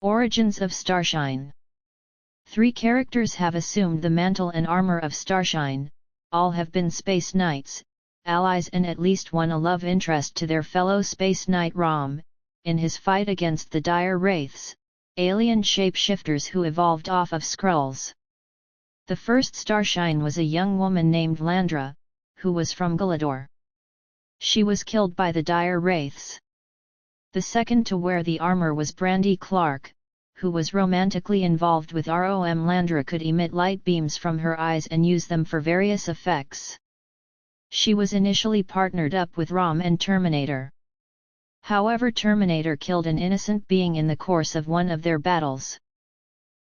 Origins of Starshine. 3 characters have assumed the mantle and armor of Starshine. All have been Space Knights, allies, and at least one a love interest to their fellow Space Knight Rom, in his fight against the Dire Wraiths, alien shapeshifters who evolved off of Skrulls. The first Starshine was a young woman named Landra, who was from Galador. She was killed by the Dire Wraiths. The second to wear the armor was Brandy Clark, who was romantically involved with Rom. Landra could emit light beams from her eyes and use them for various effects. She was initially partnered up with Rom and Terminator. However, Terminator killed an innocent being in the course of one of their battles.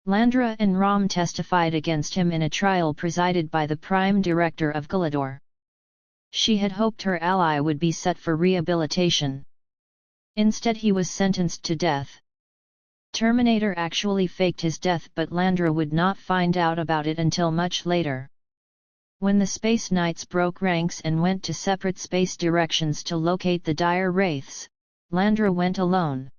Landra and Rom testified against him in a trial presided by the Prime Director of Galador. She had hoped her ally would be set for rehabilitation. Instead, he was sentenced to death. Terminator actually faked his death, but Landra would not find out about it until much later. When the Space Knights broke ranks and went to separate space directions to locate the Dire Wraiths, Landra went alone.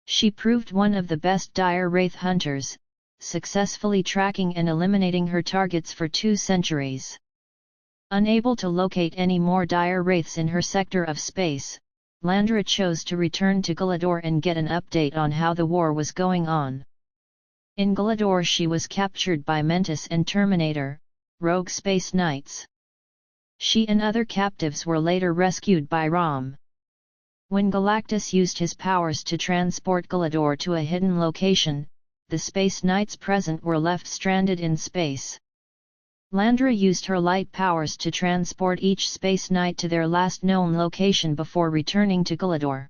She proved one of the best Dire Wraith hunters, successfully tracking and eliminating her targets for 2 centuries. Unable to locate any more Dire Wraiths in her sector of space, Landra chose to return to Galador and get an update on how the war was going on. In Galador, she was captured by Mentis and Terminator, rogue Space Knights. She and other captives were later rescued by Rom. When Galactus used his powers to transport Galador to a hidden location, the Space Knights present were left stranded in space. Landra used her light powers to transport each Space Knight to their last known location before returning to Galador.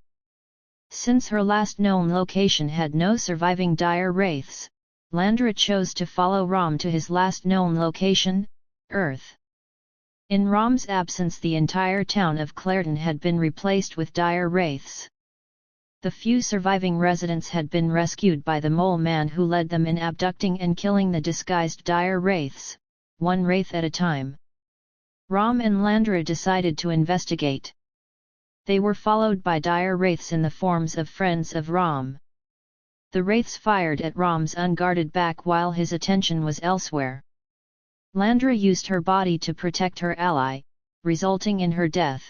Since her last known location had no surviving Dire Wraiths, Landra chose to follow Rom to his last known location, Earth. In Rom's absence, the entire town of Clairton had been replaced with Dire Wraiths. The few surviving residents had been rescued by the Mole Man, who led them in abducting and killing the disguised Dire Wraiths, one wraith at a time. Rom and Landra decided to investigate. They were followed by Dire Wraiths in the forms of friends of Rom. The wraiths fired at Rom's unguarded back while his attention was elsewhere. Landra used her body to protect her ally, resulting in her death.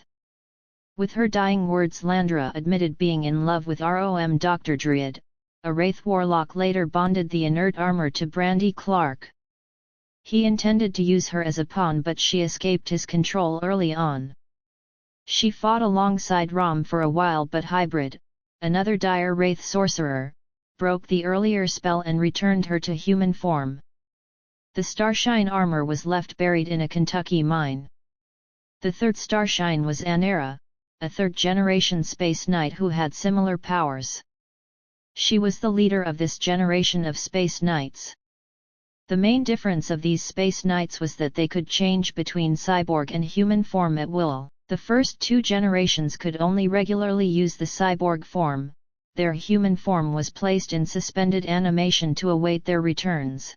With her dying words, Landra admitted being in love with Rom. Dr. Druid, a wraith warlock, later bonded the inert armor to Brandy Clark. He intended to use her as a pawn, but she escaped his control early on. She fought alongside Rom for a while, but Hybrid, another Dire Wraith sorcerer, broke the earlier spell and returned her to human form. The Starshine armor was left buried in a Kentucky mine. The third Starshine was Anera, a third-generation Space Knight who had similar powers. She was the leader of this generation of Space Knights. The main difference of these Space Knights was that they could change between cyborg and human form at will. The first 2 generations could only regularly use the cyborg form. Their human form was placed in suspended animation to await their returns.